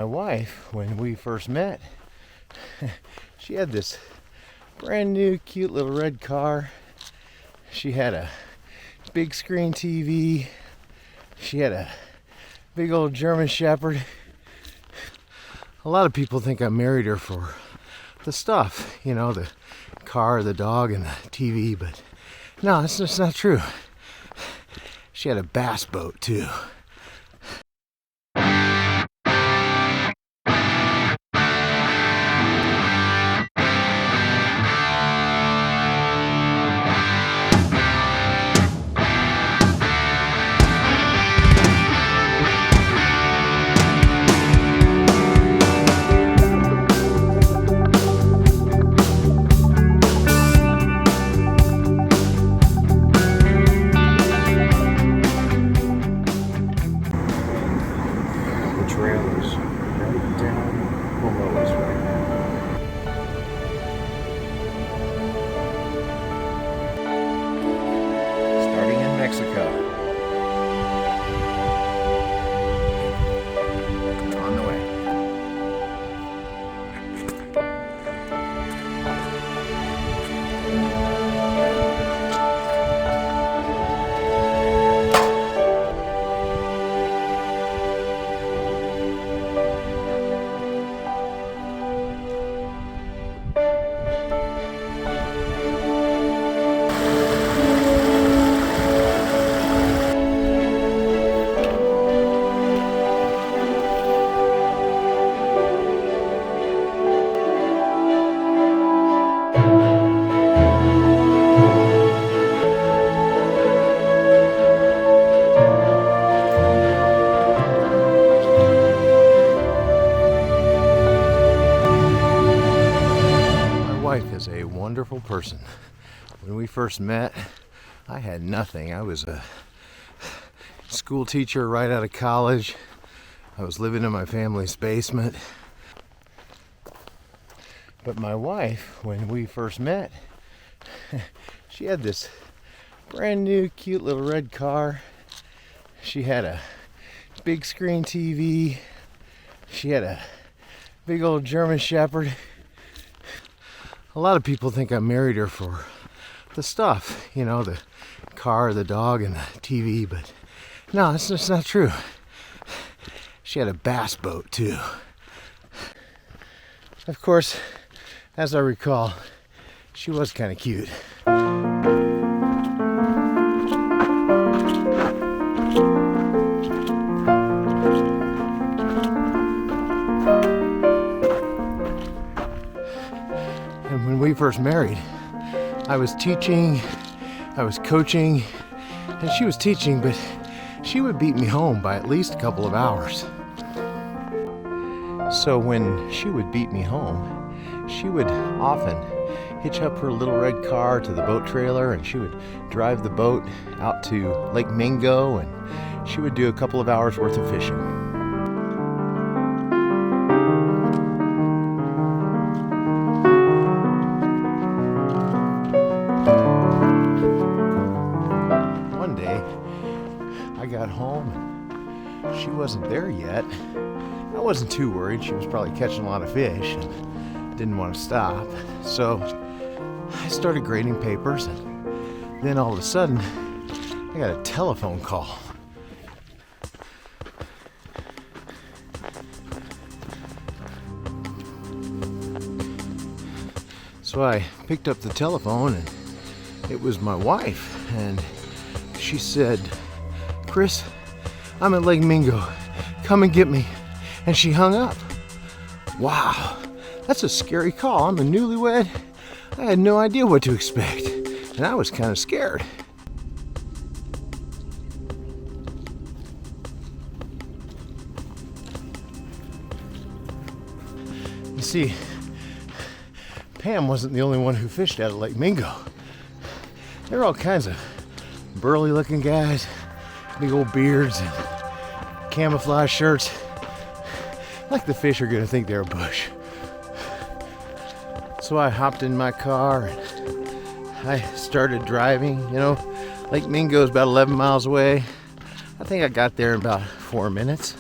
My wife, when we first met, she had this brand new cute little red car. She had a big screen TV. She had a big old German Shepherd. A lot of people think I married her for the stuff, you know, the car, the dog, and the TV, but no, that's just not true. She had a bass boat too. Trails right down humorous right now. Starting in Mexico. On the way. Is a wonderful person. When we first met, I had nothing. I was a school teacher right out of college. I was living in my family's basement. But my wife, when we first met, she had this brand new cute little red car. She had a big screen TV. She had a big old German Shepherd. A lot of people think I married her for the stuff, you know, the car, the dog, and the TV, but no, that's just not true. She had a bass boat too. Of course, as I recall, she was kind of cute. And when we first married, I was teaching, I was coaching, and she was teaching, but she would beat me home by at least a couple of hours. So when she would beat me home, she would often hitch up her little red car to the boat trailer, and she would drive the boat out to Lake Mingo, and she would do a couple of hours worth of fishing. I got home and she wasn't there yet. I wasn't too worried. She was probably catching a lot of fish and didn't want to stop. So I started grading papers, and then all of a sudden I got a telephone call. So I picked up the telephone, and it was my wife, and she said, "Chris, I'm at Lake Mingo. Come and get me." And she hung up. Wow, that's a scary call. I'm a newlywed. I had no idea what to expect, and I was kind of scared. You see, Pam wasn't the only one who fished out of Lake Mingo. There were all kinds of burly looking guys, big old beards and camouflage shirts. Like the fish are gonna think they're a bush. So I hopped in my car and I started driving. You know, Lake Mingo is about 11 miles away. I think I got there in about 4 minutes.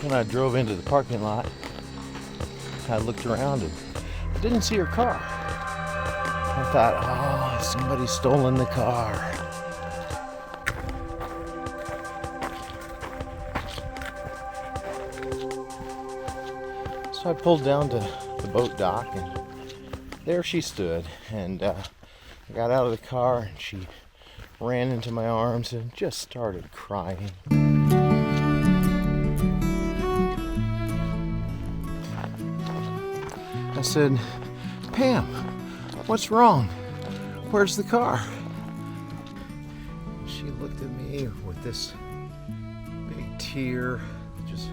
when I drove into the parking lot, I looked around and I didn't see her car. I thought, oh, somebody's stolen the car. So I pulled down to the boat dock, and there she stood. And I got out of the car, and she ran into my arms and just started crying. I said, Pam, what's wrong? Where's the car? She looked at me with this big tear just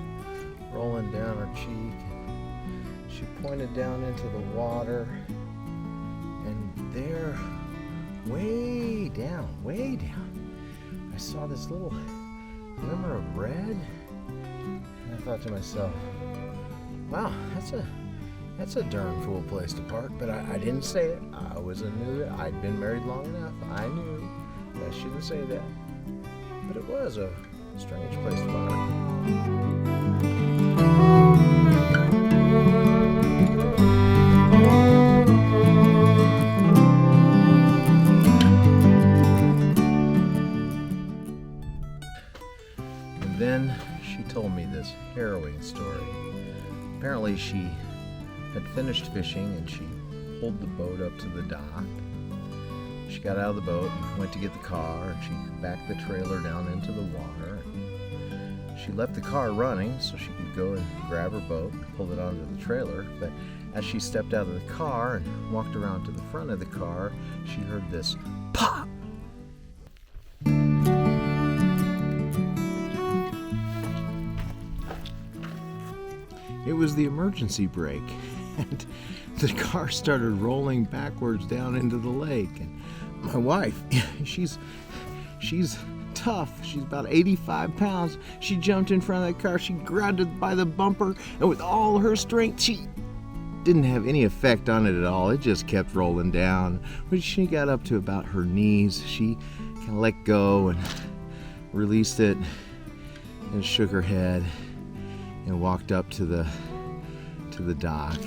rolling down her cheek. She pointed down into the water, and there, way down, I saw this little glimmer of red. And I thought to myself, wow, that's a darn cool place to park. But I didn't say it. I knew it. I'd been married long enough. I knew that I shouldn't say that. But it was a strange place to park. And then she told me this harrowing story. Apparently she had finished fishing and she pulled the boat up to the dock. She got out of the boat and went to get the car, and she backed the trailer down into the water. She left the car running so she could go and grab her boat and pull it onto the trailer. But as she stepped out of the car and walked around to the front of the car, she heard this pop. It was the emergency brake, and the car started rolling backwards down into the lake. And my wife, she's tough. She's about 85 pounds. She jumped in front of that car. She grabbed it by the bumper, and with all her strength, she didn't have any effect on it at all. It just kept rolling down. When she got up to about her knees, she kind of let go and released it and shook her head and walked up to the dock.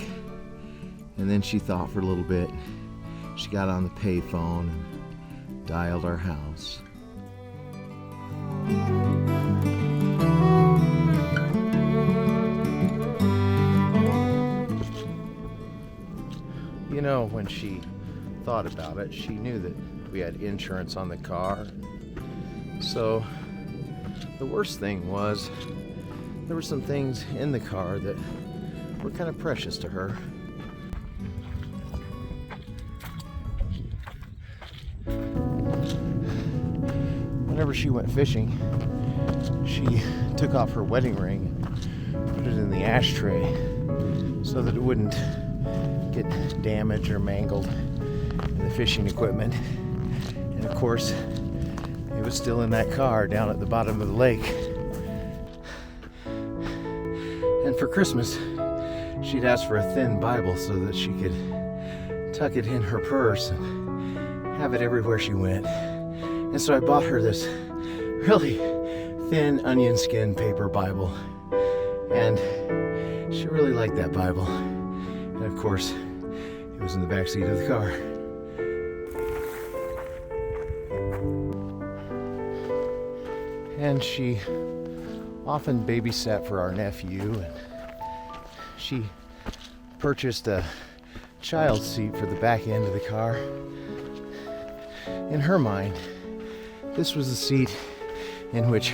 And then she thought for a little bit. She got on the payphone and dialed our house. You know, when she thought about it, she knew that we had insurance on the car. So the worst thing was, there were some things in the car that were kind of precious to her. Whenever she went fishing, she took off her wedding ring and put it in the ashtray so that it wouldn't get damaged or mangled in the fishing equipment. And of course, it was still in that car down at the bottom of the lake. And for Christmas, she'd asked for a thin Bible so that she could tuck it in her purse and have it everywhere she went. And so I bought her this really thin onion skin paper Bible. And she really liked that Bible. And of course, it was in the back seat of the car. And she often babysat for our nephew, and she purchased a child seat for the back end of the car. In her mind, this was the seat in which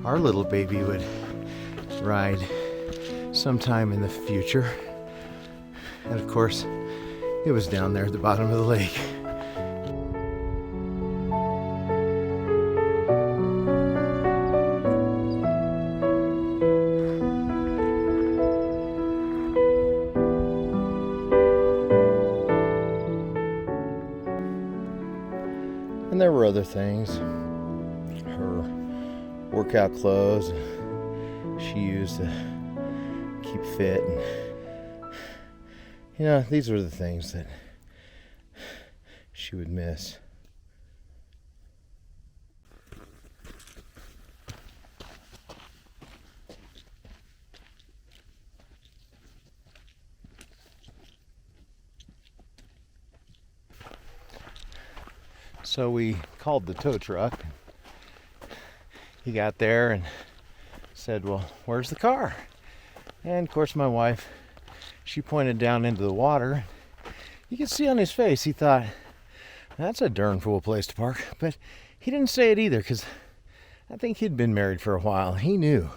our little baby would ride sometime in the future. And of course, it was down there at the bottom of the lake. And there were other things. Her workout clothes she used to keep fit. And, you know, these were the things that she would miss. So we called the tow truck. He got there and said, well, where's the car? And of course my wife, she pointed down into the water. You could see on his face, he thought, that's a darn fool place to park. But he didn't say it either, because I think he'd been married for a while. He knew.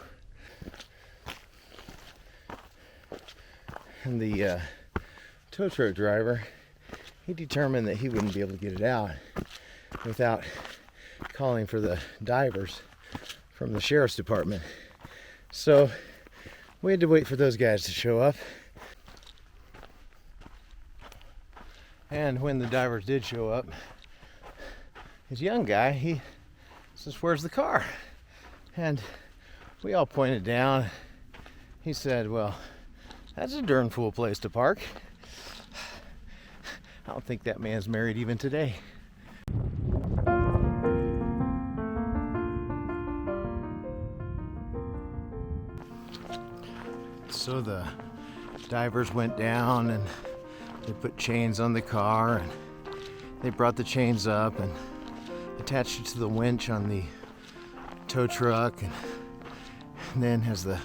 And the tow truck driver, he determined that he wouldn't be able to get it out without calling for the divers from the sheriff's department. So we had to wait for those guys to show up. And when the divers did show up, this young guy, he says, where's the car? And we all pointed down. He said, well, that's a darn fool place to park. I don't think that man's married even today. So the divers went down and they put chains on the car, and they brought the chains up and attached it to the winch on the tow truck. And then as the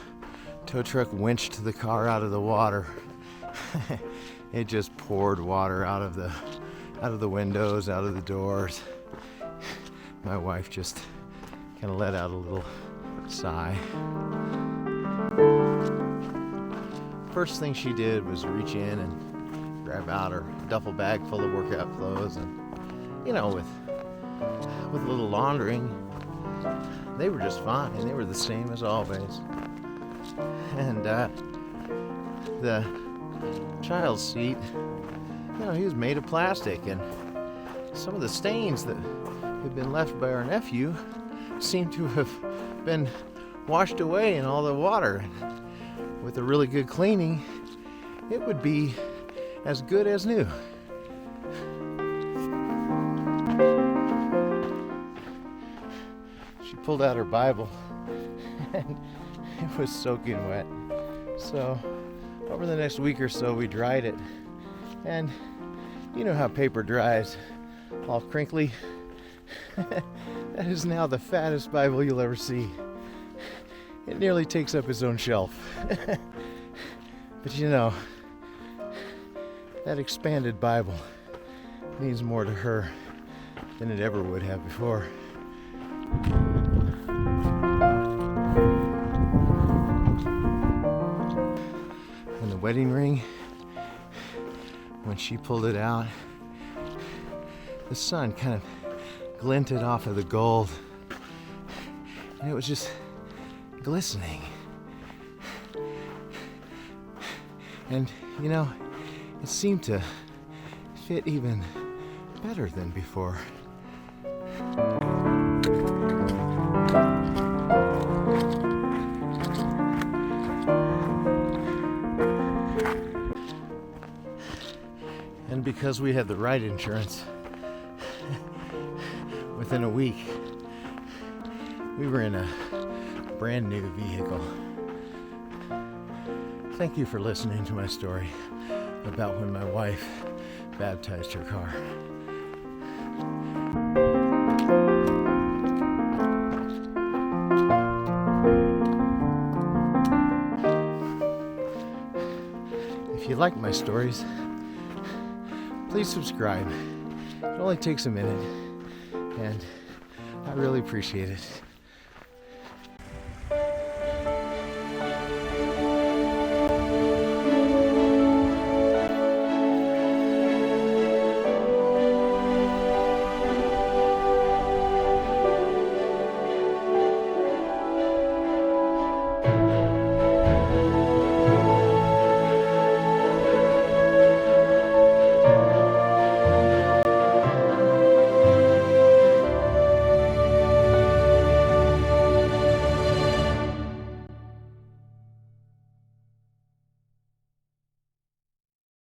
tow truck winched the car out of the water, it just poured water out of the windows, out of the doors. My wife just kind of let out a little sigh. First thing she did was reach in and grab out her duffel bag full of workout clothes, and with a little laundering, they were just fine. They were the same as always. And the child's seat, he was made of plastic, and some of the stains that had been left by our nephew seemed to have been washed away in all the water. With a really good cleaning, it would be as good as new. She pulled out her Bible, and it was soaking wet. So over the next week or so, we dried it. And you know how paper dries, all crinkly? That is now the fattest Bible you'll ever see. It nearly takes up its own shelf. But that expanded Bible means more to her than it ever would have before. And the wedding ring, when she pulled it out, the sun kind of glinted off of the gold, and it was just glistening. And it seemed to fit even better than before. And because we had the right insurance, within a week, we were in a brand new vehicle. Thank you for listening to my story about when my wife baptized her car. If you like my stories, please subscribe. It only takes a minute, and I really appreciate it.